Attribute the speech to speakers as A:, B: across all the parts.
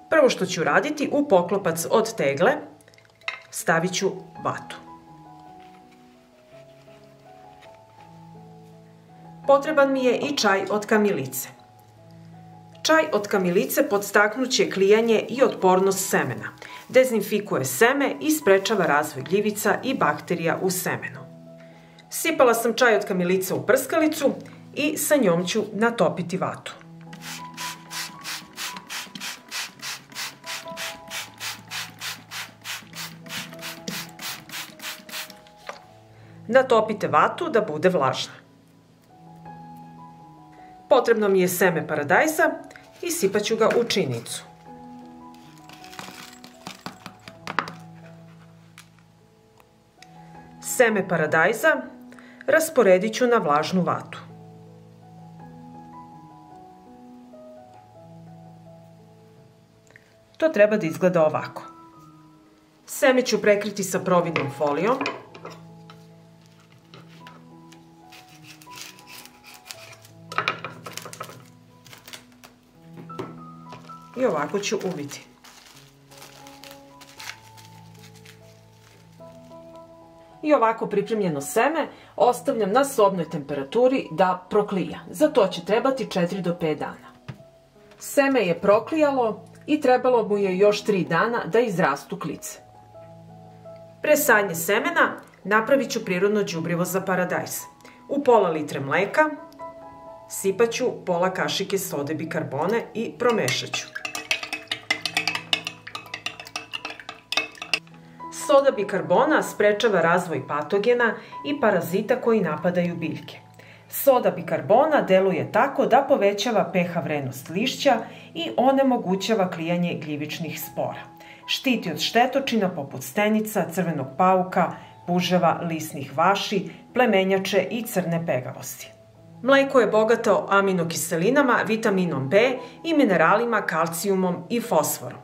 A: Prvo što ću raditi, u poklopac od tegle stavit ću vatu. Potreban mi je i čaj od kamilice. Čaj od kamilice podstaknut će klijanje i otpornost semena, dezinfikuje seme i sprečava razvoj gljivica i bakterija u semenu. Sipala sam čaj od kamilice u prskalicu i sa njom ću natopiti vatu. Natopite vatu da bude vlažna. Potrebno mi je seme paradajza i sipat ću ga u činicu. Seme paradajza rasporedit ću na vlažnu vatu. To treba da izgleda ovako. Seme ću prekriti sa providnom folijom. I ovako ću uviti. I ovako pripremljeno seme ostavljam na sobnoj temperaturi da proklija. Za to će trebati 4 do 5 dana. Seme je proklijalo i trebalo mu je još 3 dana da izrastu klice. Pre sadnje semena napravit ću prirodno đubrivo za paradajz. U pola litre mleka sipat ću pola kašike sode bikarbone i promešat ću. Soda bikarbona sprečava razvoj patogena i parazita koji napadaju biljke. Soda bikarbona deluje tako da povećava pH vrednost lišća i onemogućava klijanje gljivičnih spora. Štiti od štetočina poput stenica, crvenog pauka, puževa, lisnih vaši, plemenjače i crne pegavosti. Mleko je bogato aminokiselinama, vitaminom B i mineralima kalcijumom i fosforom.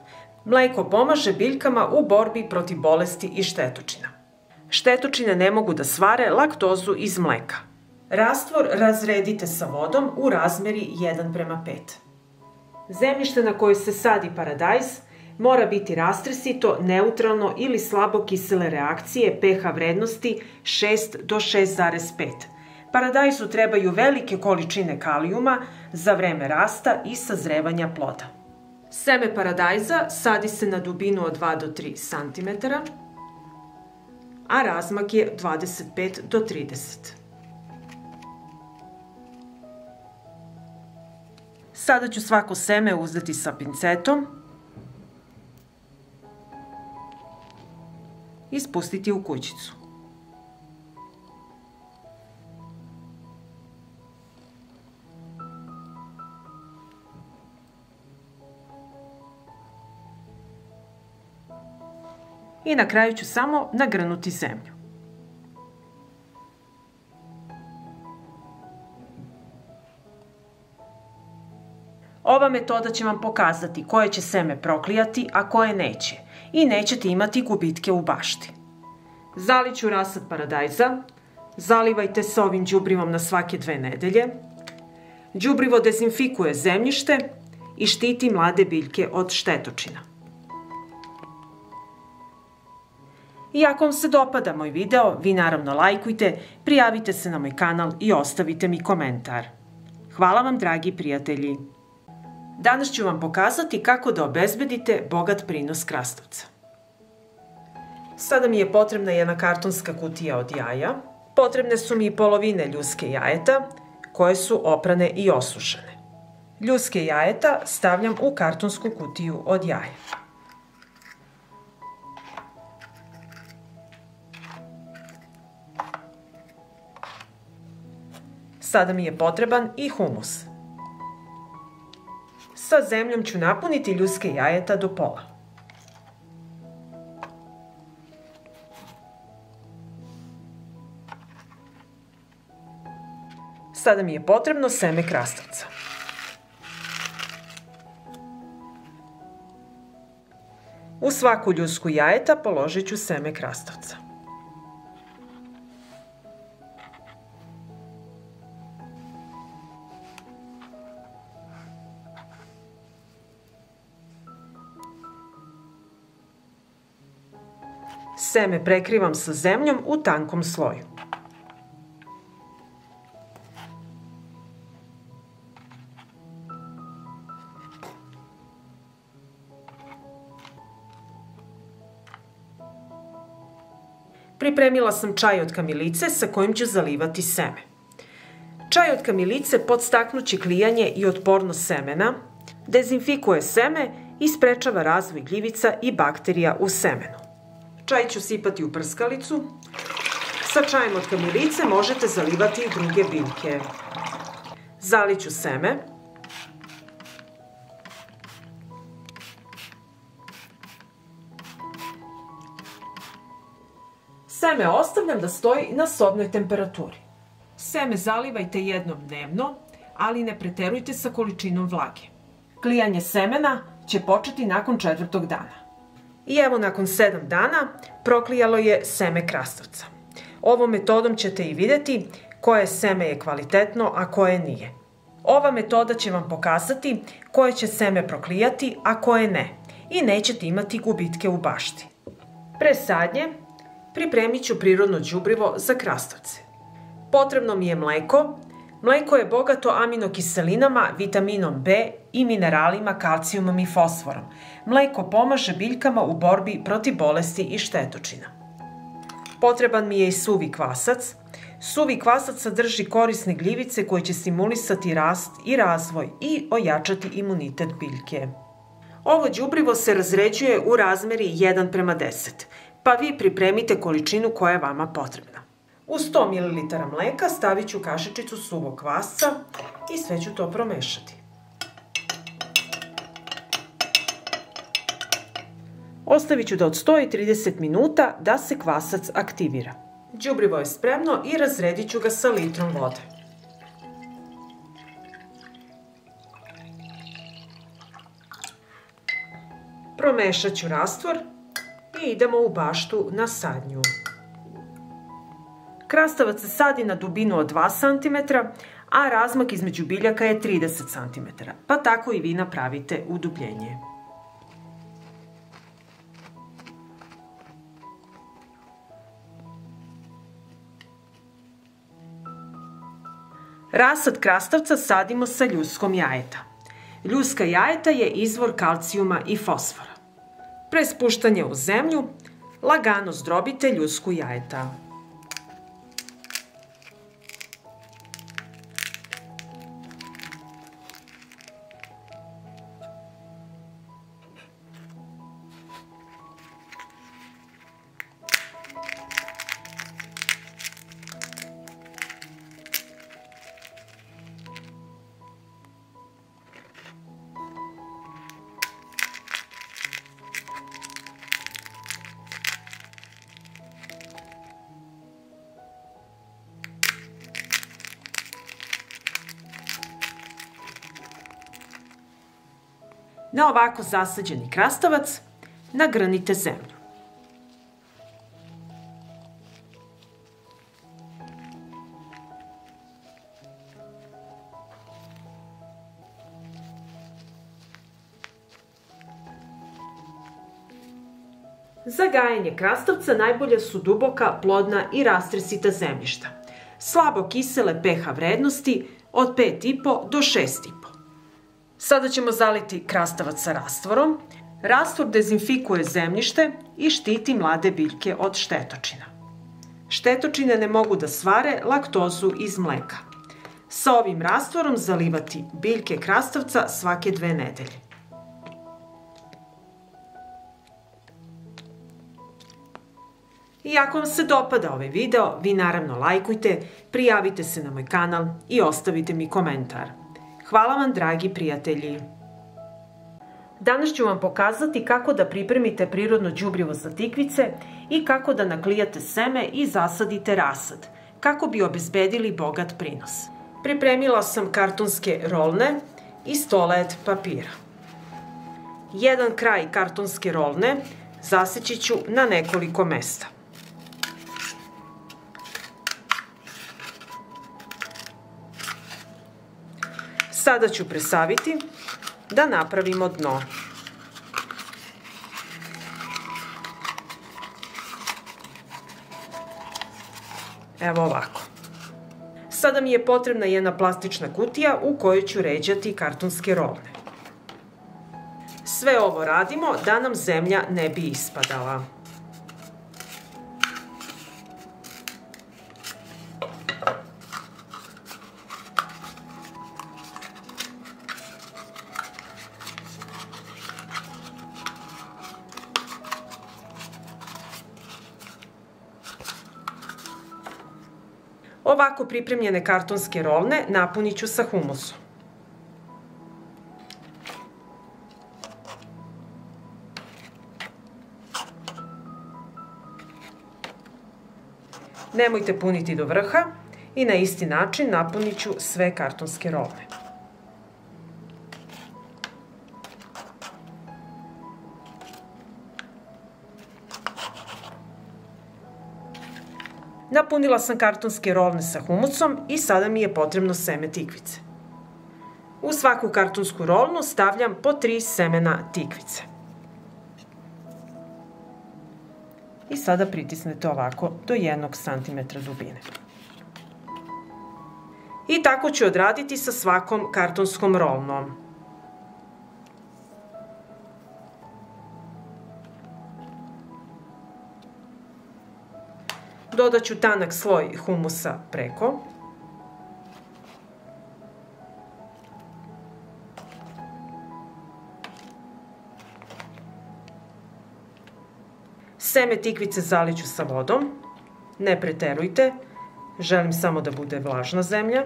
A: Mleko pomaže biljkama u borbi protiv bolesti i štetočina. Štetočine ne mogu da svare laktozu iz mleka. Rastvor razredite sa vodom u razmeri 1:5. Zemljište na koje se sadi paradajz mora biti rastresito, neutralno ili slabo kisele reakcije pH vrednosti 6 do 6,5. Paradajzu trebaju velike količine kalijuma za vreme rasta i sazrevanja ploda. Seme paradajza sadi se na dubinu od 2 do 3 cm, a razmak je 25 do 30. Sada ću svako seme uzdati sa pincetom i spustiti u kućicu. I na kraju ću samo nagrnuti zemlju. Ova metoda će vam pokazati koje će seme proklijati, a koje neće. I nećete imati gubitke u bašti. Zaliću rasad paradajza. Zalivajte se ovim đubrivom na svake 2 nedelje. Đubrivo dezinfikuje zemljište i štiti mlade biljke od štetočina. I ako vam se dopada moj video, vi naravno lajkujte, prijavite se na moj kanal i ostavite mi komentar. Hvala vam, dragi prijatelji! Danas ću vam pokazati kako da obezbedite bogat prinos krastavca. Sada mi je potrebna jedna kartonska kutija od jaja. Potrebne su mi i polovine ljuske jajeta, koje su oprane i osušene. Ljuske jajeta stavljam u kartonsku kutiju od jaja. Sada mi je potreban i humus. Sa zemljom ću napuniti ljuske jajeta do pola. Sada mi je potrebno seme krastavca. U svaku ljusku jajeta položit ću seme krastavca. Seme prekrivam sa zemljom u tankom sloju. Pripremila sam čaj od kamilice sa kojim ću zalivati seme. Čaj od kamilice podstaknuće klijanje i otpornost semena, dezinfikuje seme i sprečava razvoj gljivica i bakterija u semenu. Čaj ću sipati u prskalicu. Sa čajem od kamilice možete zalivati i druge biljke. Zaliću seme. Seme ostavljam da stoji na sobnoj temperaturi. Seme zalivajte jednom dnevno, ali ne preterujte sa količinom vlage. Klijanje semena će početi nakon 4. dana. I evo nakon 7 dana proklijalo je seme krastavca. Ovom metodom ćete i vidjeti koje seme je kvalitetno, a koje nije. Ova metoda će vam pokazati koje će seme proklijati, a koje ne. I nećete imati gubitke u bašti. Pre sadnje pripremit ću prirodno đubrivo za krastavce. Potrebno mi je mleko. Mleko je bogato aminokiselinama, vitaminom B i mineralima, kalcijumom i fosforom. Mleko pomaže biljkama u borbi protiv bolesti i štetočina. Potreban mi je i suvi kvasac. Suvi kvasac sadrži korisne gljivice koje će stimulisati rast i razvoj i ojačati imunitet biljke. Ovo đubrivo se razređuje u razmeri 1:10, pa vi pripremite količinu koja je vama potrebna. U 100 ml mleka stavit ću kašičicu suvog kvasca i sve ću to promešati. Ostavit ću da odstoji 30 minuta da se kvasac aktivira. Đubrivo je spremno i razredit ću ga sa litrom vode. Promešat ću rastvor i idemo u baštu na sadnju. Krastavac se sadi na dubinu od 2 cm, a razmak između biljaka je 30 cm, pa tako i vi napravite udubljenje. Rasad krastavca sadimo sa ljuskom jajeta. Ljuska jajeta je izvor kalcijuma i fosfora. Pre spuštanja u zemlju, lagano zdrobite ljusku jajeta. Na ovako zasađeni krastavac nagrnite zemlju. Za gajenje krastavca najbolje su duboka, plodna i rastresita zemljišta. Slabo kisele pH vrednosti od 5,5 do 6,5. Sada ćemo zaliti krastavac sa rastvorom. Rastvor dezinfikuje zemljište i štiti mlade biljke od štetočina. Štetočine ne mogu da svare laktozu iz mleka. Sa ovim rastvorom zalivati biljke krastavca svake 2 nedelje. I ako vam se dopada ovaj video, vi naravno lajkujte, prijavite se na moj kanal i ostavite mi komentar. Hvala vam, dragi prijatelji! Danas ću vam pokazati kako da pripremite prirodno đubrivo za tikvice i kako da naklijate seme i zasadite rasad, kako bi obezbedili bogat prinos. Pripremila sam kartonske rolne i 100 let papira. Jedan kraj kartonske rolne zaseći ću na nekoliko mesta. Sada ću presaviti da napravimo dno. Evo ovako. Sada mi je potrebna jedna plastična kutija u kojoj ću ređati kartonske rolne. Sve ovo radimo da nam zemlja ne bi ispadala. Ovako pripremljene kartonske rolne napunit ću sa humusom. Nemojte puniti do vrha i na isti način napunit ću sve kartonske rolne. Napunila sam kartonske rolne sa humusom i sada mi je potrebno seme tikvice. U svaku kartonsku rolnu stavljam po 3 semena tikvice. I sada pritisnete ovako do 1 cm dubine. I tako ću odraditi sa svakom kartonskom rolnom. Dodat ću tanak sloj humusa preko. Seme tikvice zaliću sa vodom. Ne preterujte, želim samo da bude vlažna zemlja.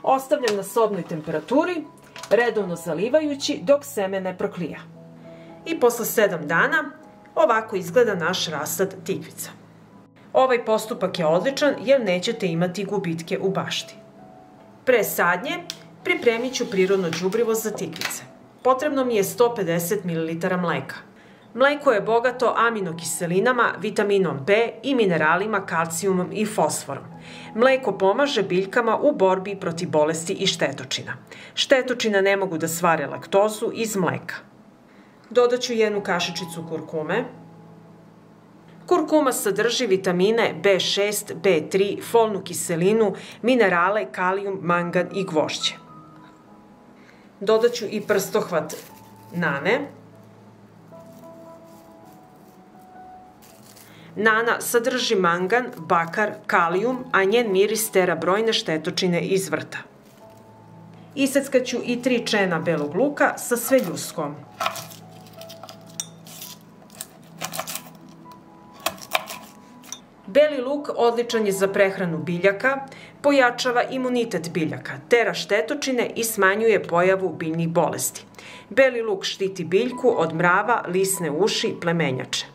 A: Ostavljam na sobnoj temperaturi, redovno zalivajući dok seme ne proklija. I posle 7 dana ovako izgleda naš rasad tikvica. Ovaj postupak je odličan jer nećete imati gubitke u bašti. Pre sadnje pripremit ću prirodno đubrivo za tikvice. Potrebno mi je 150 ml mleka. Mleko je bogato aminokiselinama, vitaminom B i mineralima kalcijumom i fosforom. Mleko pomaže biljkama u borbi protiv bolesti i štetočina. Štetočina ne mogu da svare laktozu iz mleka. Dodat ću 1 kašičicu kurkume. Kurkuma sadrži vitamine B6, B3, folnu kiselinu, minerale, kalijum, mangan i gvožđe. Dodat ću i prstohvat nane. Nana sadrži mangan, bakar, kalijum, a njen miris tera brojne štetočine iz vrta. Iseckaću i 3 čena belog luka sa sveljuskom. Beli luk odličan je za prehranu biljaka, pojačava imunitet biljaka, tera štetočine i smanjuje pojavu biljnih bolesti. Beli luk štiti biljku od mrava, lisne uši, plemenjače.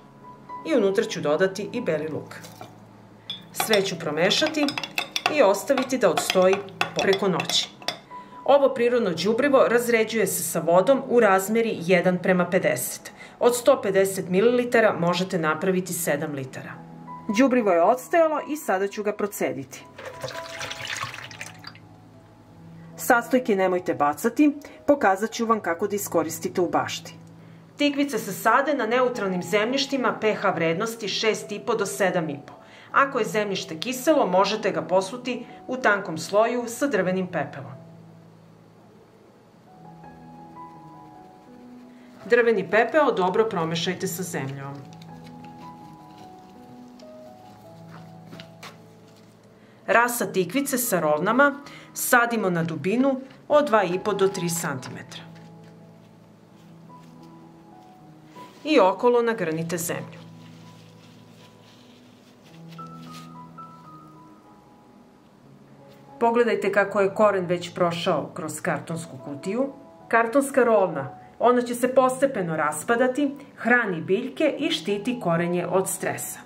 A: I unutra ću dodati i beli luk. Sve ću promešati i ostaviti da odstoji preko noći. Ovo prirodno đubrivo razređuje se sa vodom u razmeri 1:50. Od 150 ml možete napraviti 7 litara. Đubrivo je odstajalo i sada ću ga procediti. Sastojke nemojte bacati, pokazat ću vam kako da iskoristite u bašti. Tikvice se sade na neutralnim zemljištima pH vrednosti 6,5 do 7,5. Ako je zemljište kiselo, možete ga posuti u tankom sloju sa drvenim pepelom. Drveni pepeo dobro promešajte sa zemljom. Rasad tikvice sa rolnama sadimo na dubinu od 2,5 do 3 cm. I okolo nagrnite zemlju. Pogledajte kako je koren već prošao kroz kartonsku kutiju. Kartonska rolna, ona će se postepeno raspadati, hrani biljke i štiti korenje od stresa.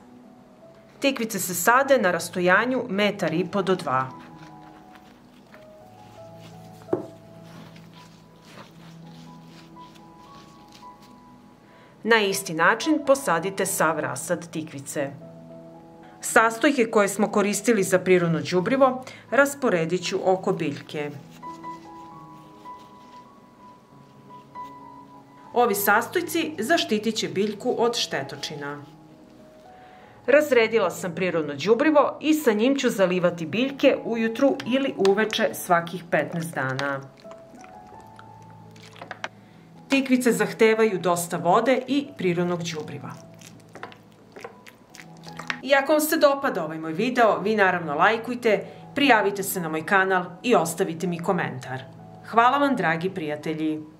A: Tikvice se sade na rastojanju 1,5 do 2 m. Na isti način posadite sav rasad tikvice. Sastojke koje smo koristili za prirodno đubrivo rasporedit ću oko biljke. Ovi sastojci zaštitit će biljku od štetočina. Razredila sam prirodno đubrivo i sa njim ću zalivati biljke ujutru ili uveče svakih 15 dana. Tikvice zahtevaju dosta vode i prirodnog đubriva. I ako vam se dopada ovaj moj video, vi naravno lajkujte, prijavite se na moj kanal i ostavite mi komentar. Hvala vam, dragi prijatelji!